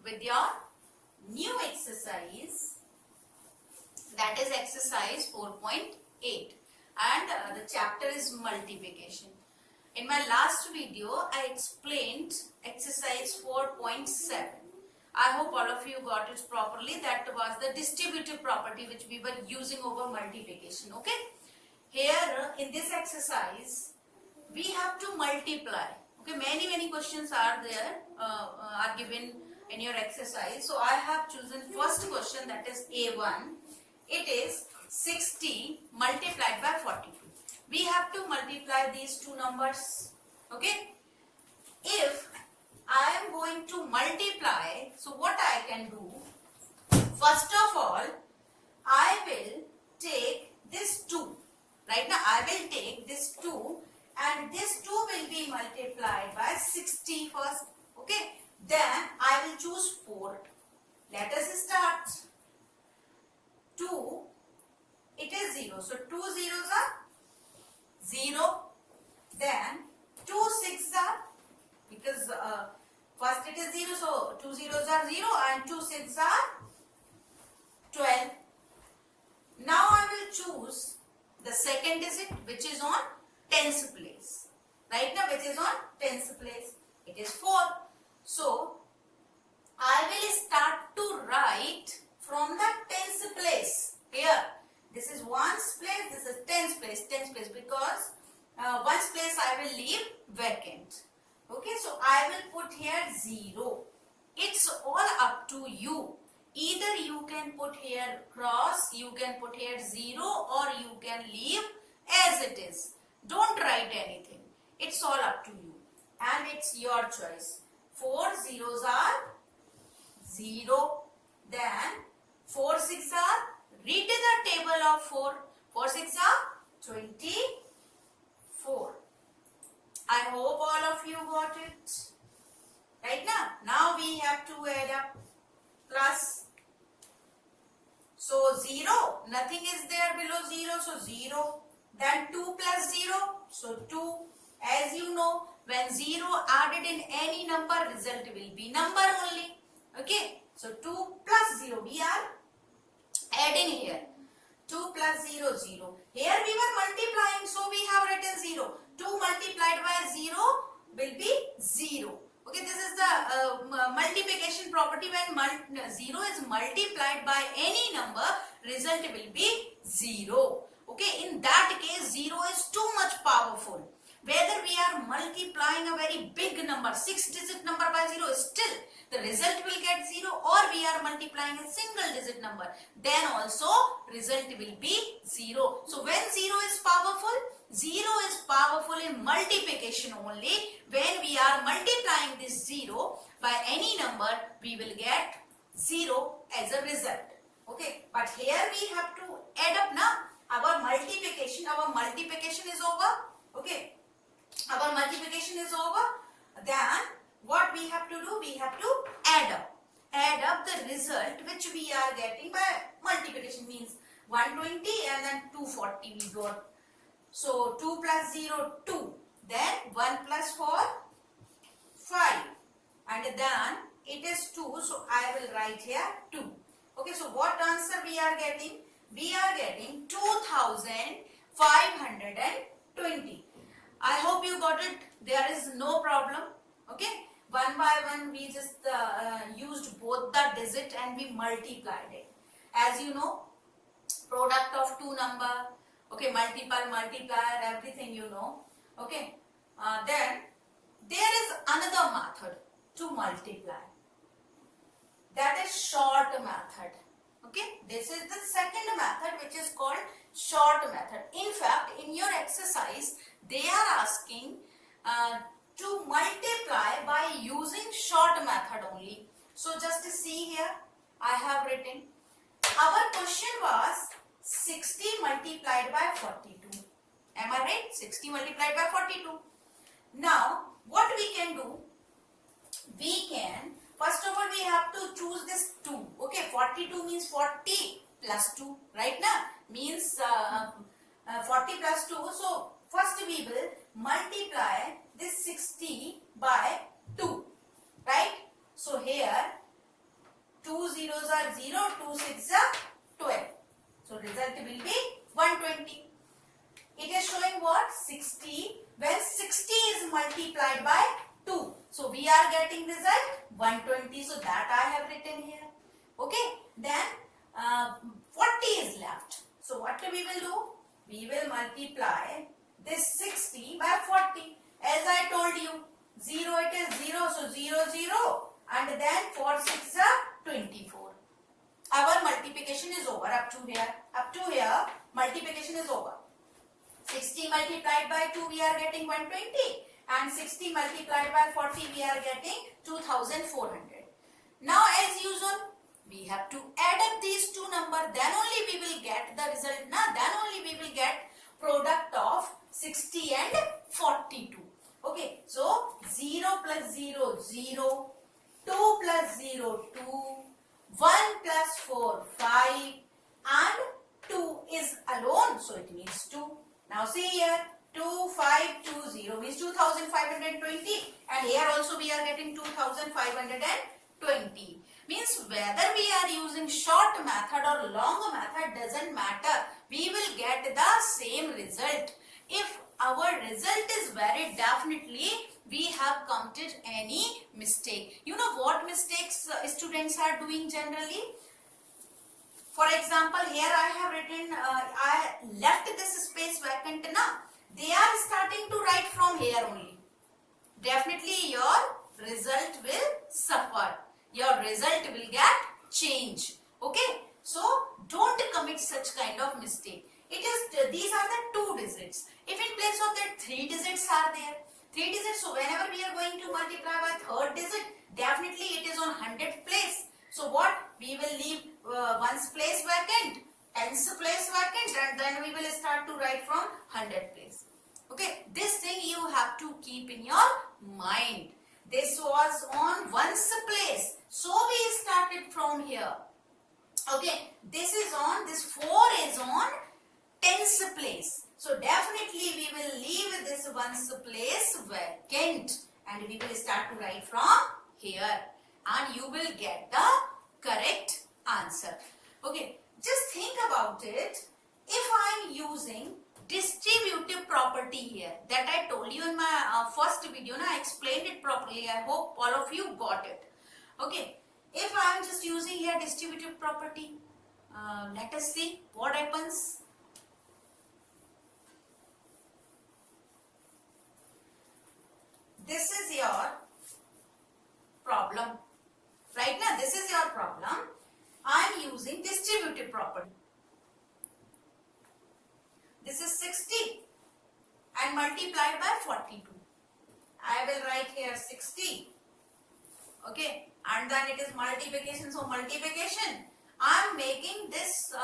with your new exercise, that is exercise 4.8, and the chapter is multiplication. In my last video, I explained exercise 4.7. I hope all of you got it properly. That was the distributive property which we were using over multiplication. Okay. Here in this exercise, we have to multiply. Okay, many questions are there, are given in your exercise. So I have chosen first question, that is A1. It is 60 multiplied by 42. We have to multiply these two numbers. Okay. If I am going to multiply, so what I can do, first of all, I will take this 2. Right now I will take this 2 and this 2 will be multiplied by 60 first. Okay. Then I will choose 4. Let us start. 2, it is 0. So 2 zeros are 0. Then 2 6s are, because first it is 0, so 2 zeros are 0 and 2 6s are 12. Now I will choose the second digit which is on tens place. Right now which is on tens place. It is 4. So I will start to write from the tens place. Here this is ones place, this is tens place, because ones place I will leave vacant. Okay, so I will put here 0. It's all up to you. Either you can put here cross, you can put here 0, or you can leave as it is. Don't write anything. It's all up to you. And it's your choice. 4 zeros are 0. Then 4 6 are, read the table of 4. 4 6 are 24. I hope all of you got it. Right now? Now we have to add up plus. So 0, nothing is there below 0, so 0. Then 2 plus 0, so 2. As you know, when 0 added in any number, result will be number only. Okay, so 2 plus 0, we are adding here. 2 plus 0, 0. Here we were multiplying, so we have written 0. 2 multiplied by 0 will be 0. Okay, this is the multiplication property. When 0 is multiplied by any number, result will be 0. Okay, in that case 0 is too much powerful. Whether we are multiplying a very big number, 6-digit number by 0, still the result will get 0, or we are multiplying a single digit number, then also result will be 0. So when 0 is powerful, 0 is powerful in multiplication only. When we are multiplying this 0 by any number, we will get 0 as a result. Okay, but here we have to add up now. Our multiplication is over. Okay, our multiplication is over. Then what we have to do? We have to add up. Add up the result which we are getting by multiplication, means 120 and then 240 we got. So 2 plus 0, 2. Then 1 plus 4, 5. And then it is 2. So I will write here 2. Okay, so what answer we are getting? We are getting 2520. I hope you got it. There is no problem. Okay, one by one we just used both the digit and we multiplied it. As you know, product of two number. Okay, multiple, multiplier, everything you know. Okay, then there is another method to multiply. That is short method. Okay, this is the second method which is called short method. In fact, in your exercise, they are asking to multiply by using short method only. So just to see here, I have written, our question was 60 multiplied by 42. Am I right? 60 multiplied by 42. Now, what we can do? We can, first of all, we have to choose this 2. Okay, 42 means 40 plus 2. Right now, means 40 plus 2. So, first we will multiply this 60 by 2. Right? So, here multiplied by 2. So we are getting result 120. So that I have written here. Okay. Then 40 is left. So what we will do? We will multiply this 60 by 40. As I told you, 0 it is 0. So 0, 0. And then 4, 6 are 24. Our multiplication is over up to here. Up to here, multiplication is over. 60 multiplied by 2, we are getting 120. And 60 multiplied by 40, we are getting 2400. Now as usual, we have to add up these two numbers. Then only we will get the result. Now then only we will get product of 60 and 42. Okay. So 0 plus 0, 0. 2 plus 0, 2. 1 plus 4, 5. And 2 is alone. So it means 2. Now see here. 2520 means 2520, and here also we are getting 2520. Means whether we are using short method or long method doesn't matter. We will get the same result. If our result is varied, definitely we have committed any mistake. You know what mistakes students are doing generally? For example, here I have written, I left this space vacant now. They are starting to write from here only. Definitely your result will suffer. Your result will get changed. Okay. So don't commit such kind of mistake. It is, these are the 2 digits. If in place of that 3 digits are there. 3 digits. So whenever we are going to multiply by 3rd digit, definitely it is on 100th place. So what? We will leave 1's place vacant, 10's place vacant, and then we will start to write from 100th place. Okay, this thing you have to keep in your mind. This was on 1's place. So we started from here. Okay, this is on, this 4 is on 10's place. So definitely we will leave this 1's place vacant. And we will start to write from here. And you will get the correct answer. Okay, just think about it. If I am using distributive property here that I told you in my first video, I explained it properly. I hope all of you got it. Okay, if I am just using here distributive property, let us see what happens. This is your problem. Right now, this is your problem. I am using distributive property. This is 60 and multiplied by 42. I will write here 60. Okay, and then it is multiplication. So multiplication. I am making this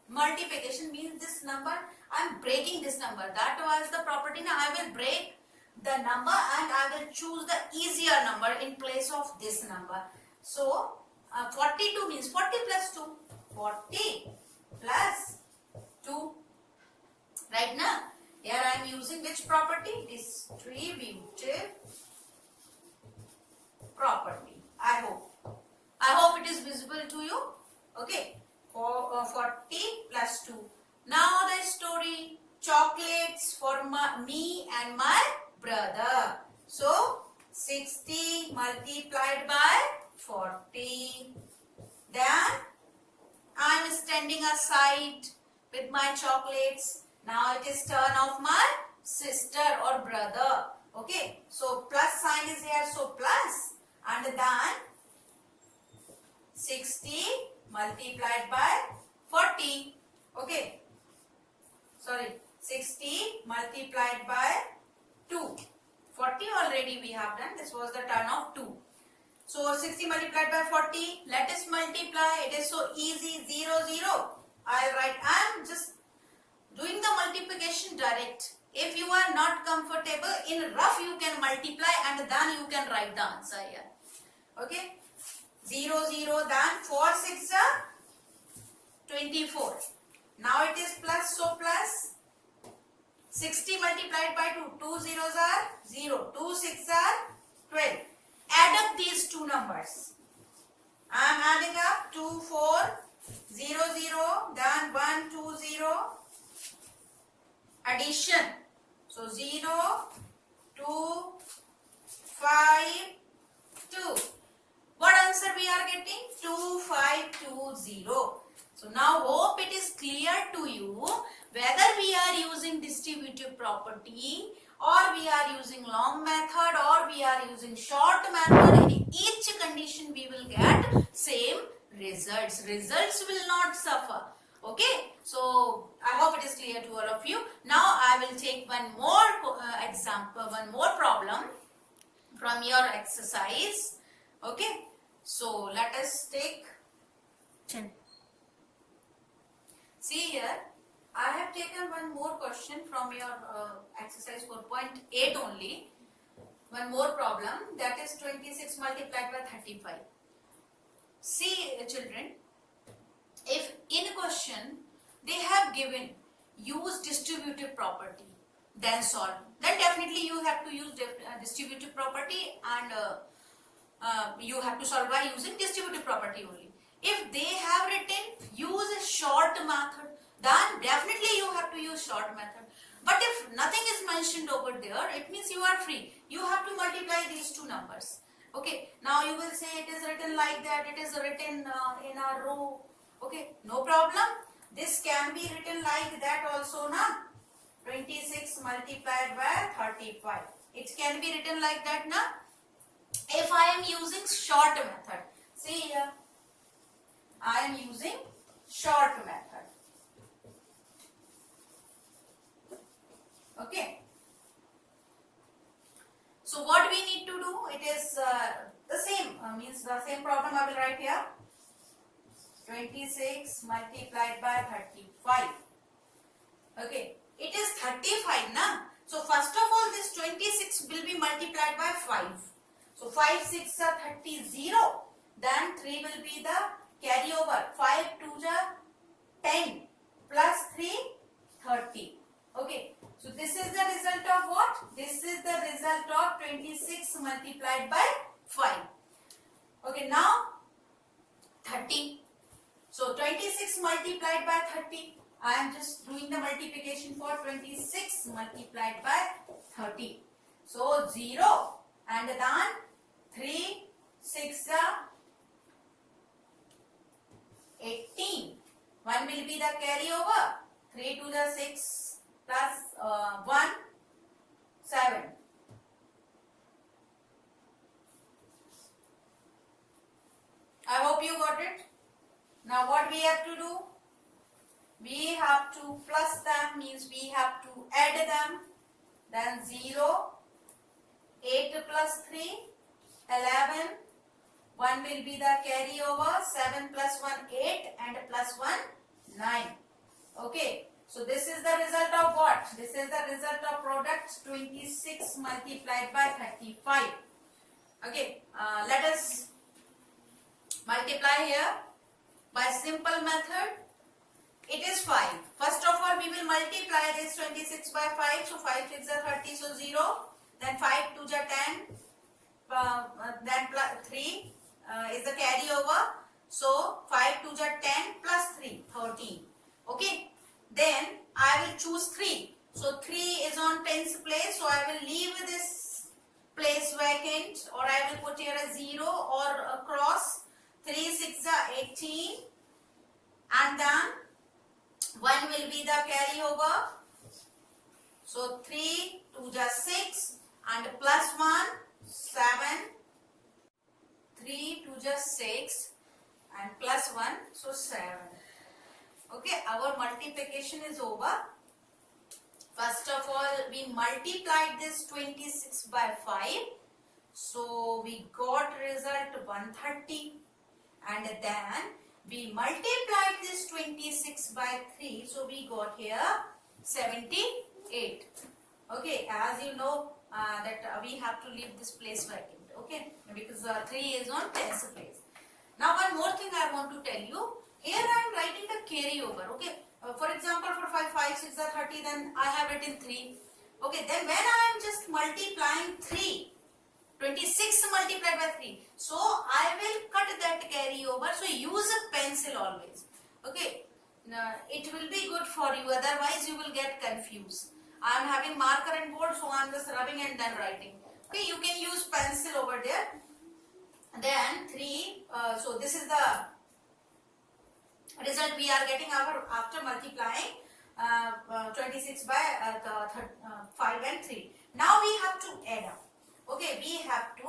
multiplication means this number. I am breaking this number. That was the property. Now I will break the number and I will choose the easier number in place of this number. So 42 means 40 plus 2. 40 plus 2. Right now, here I am using which property? Distributive property. I hope it is visible to you. Okay. 40 plus 2. Now the story. Chocolates for me and my brother. So 60 multiplied by 40. Then I am standing aside with my chocolates. Now it is turn of my sister or brother. Okay. So plus sign is here. So plus. And then 60 multiplied by 40. Okay. Sorry. 60 multiplied by 2. 40 already we have done. This was the turn of 2. So 60 multiplied by 40. Let us multiply. It is so easy. 0, 0. I write. I am just doing the multiplication direct. If you are not comfortable, in rough you can multiply and then you can write the answer here. Okay. 0, 0. Then 4, 6 are 24. Now it is plus. So plus. 60 multiplied by 2. 2 zeros are 0. 2 6 are 12. Add up these two numbers. I am adding up 2 4 0 0. Then 1 2 0. Addition. So 0 2 0. So now hope it is clear to you whether we are using distributive property or we are using long method or we are using short method. In each condition we will get same results. Results will not suffer. Okay, so I hope it is clear to all of you. Now I will take one more example, one more problem from your exercise. Okay, so let us take 10. See here, I have taken one more question from your exercise 4.8 only. One more problem, that is 26 multiplied by 35. See children, if in question they have given use distributive property, then solve. Then definitely you have to use distributive property and you have to solve by using distributive property only. If they have written use a short method, then definitely you have to use short method. But if nothing is mentioned over there, it means you are free. You have to multiply these two numbers. Okay, now you will say it is written like that, it is written in a row. Okay, no problem. This can be written like that also, na? 26 multiplied by 35. It can be written like that, na? If I am using short method, see here, I am using short method. Okay. So what we need to do, it is the same, means the same problem I will write here. 26 multiplied by 35. Okay, it is 35, na? So first of all, this 26 will be multiplied by 5. So 5 6 are 30, 0. Then 3 will be the carryover. 5 2 are 10 plus 3 30. Okay, so this is the result of what? This is the result of 26 multiplied by 5. Okay, now 30. So 26 multiplied by 30. I am just doing the multiplication for 26 multiplied by 30. So 0 and then 3 6 are 18. 1 will be the carryover. 3 to the 6 plus 1 7. I hope you got it. Now what we have to do? We have to plus them, means we have to add them. Then 0, 8 plus 3, 11. 1 will be the carryover. 7 plus 1, 8 and plus 1, 9. Okay. So this is the result of what? This is the result of product 26 multiplied by 35. Okay. Let us multiply here by simple method. It is 5. First of all, we will multiply this 26 by 5. So 5 6 are 30, so 0. Then 5 2 are 10. Then plus 3 is the carryover. So 5 2 are 10 plus 3, 13. Okay. Then I will choose 3. So 3 is on tens place. So I will leave this place vacant, or I will put here a 0 or a cross. 3 6 are 18. And then 1 will be the carryover. So 3 2 are 6 and plus 1 7. 3 2 are 6 and plus 1, so 7. Okay, our multiplication is over. First of all, we multiplied this 26 by 5. So we got result 130, and then we multiplied this 26 by 3. So we got here 78. Okay, as you know that we have to leave this place vacant. Okay, because 3 is on tens place. Now one more thing I want to tell you. Here I am writing the carryover. Okay, for example, for 5 6 are 30, then I have written 3. Okay, then when I am just multiplying 3, 26 multiplied by 3, so I will cut that carryover. So use a pencil always. Okay, it will be good for you, otherwise you will get confused. I am having marker and board, so I am just rubbing and then writing. Okay, you can use pencil over there. Then 3, so this is the result we are getting our after multiplying 26 by 5 and 3. Now we have to add up. Okay, we have to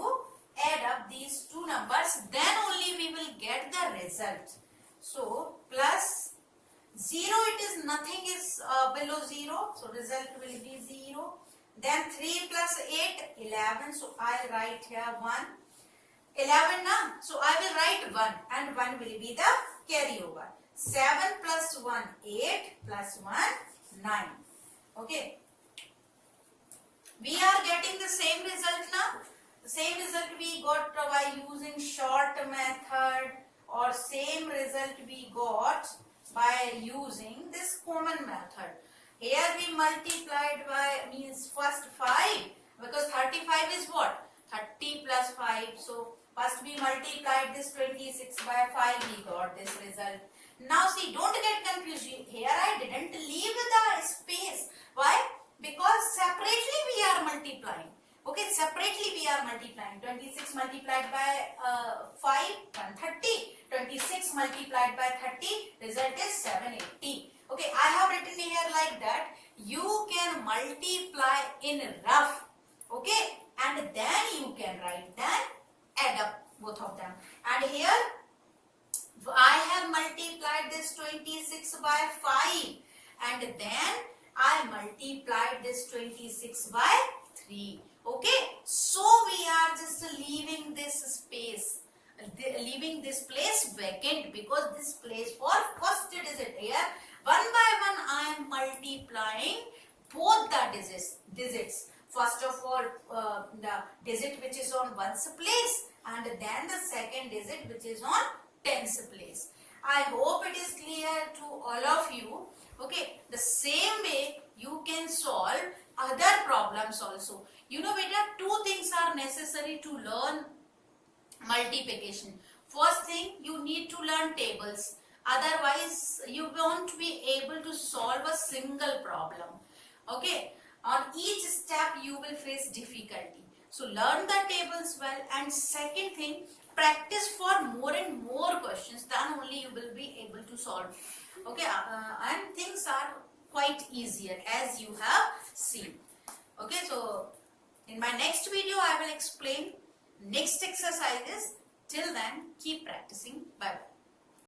add up these two numbers, then only we will get the result. So plus 0, it is nothing is below 0, so result will be 0. Then 3 plus 8, 11, so I will write here 1. 11 na, so I will write 1 and 1 will be the carryover. 7 plus 1, 8 plus 1, 9. Okay. We are getting the same result now. The same result we got by using short method, or same result we got by using this common method. Here we multiplied by, means first 5, because 35 is what? 30 plus 5. So first we multiplied this 26 by 5, we got this result. Now see, don't get confused. Here I didn't leave the space. Why? Because separately we are multiplying. Okay, separately we are multiplying. 26 multiplied by 5, 130. 26 multiplied by 30, result is 780. Okay, I have written here like that. You can multiply in rough. Okay, and then you can write, then add up both of them. And here I have multiplied this 26 by 5, and then I multiplied this 26 by 3. Okay, so we are just leaving this space, leaving this place vacant, because this place for first digit here, one by one I am multiplying both the digits. First of all, the digit which is on ones place, and then the second digit which is on tens place. I hope it is clear to all of you. Okay, the same way you can solve other problems also. You know beta, two things are necessary to learn multiplication. First thing, you need to learn tables. Otherwise, you won't be able to solve a single problem. Okay, on each step you will face difficulty. So learn the tables well, and second thing, practice for more and more questions, then only you will be able to solve. Okay, and things are quite easier as you have seen. Okay, so in my next video I will explain next exercises. Till then, keep practicing. Bye bye.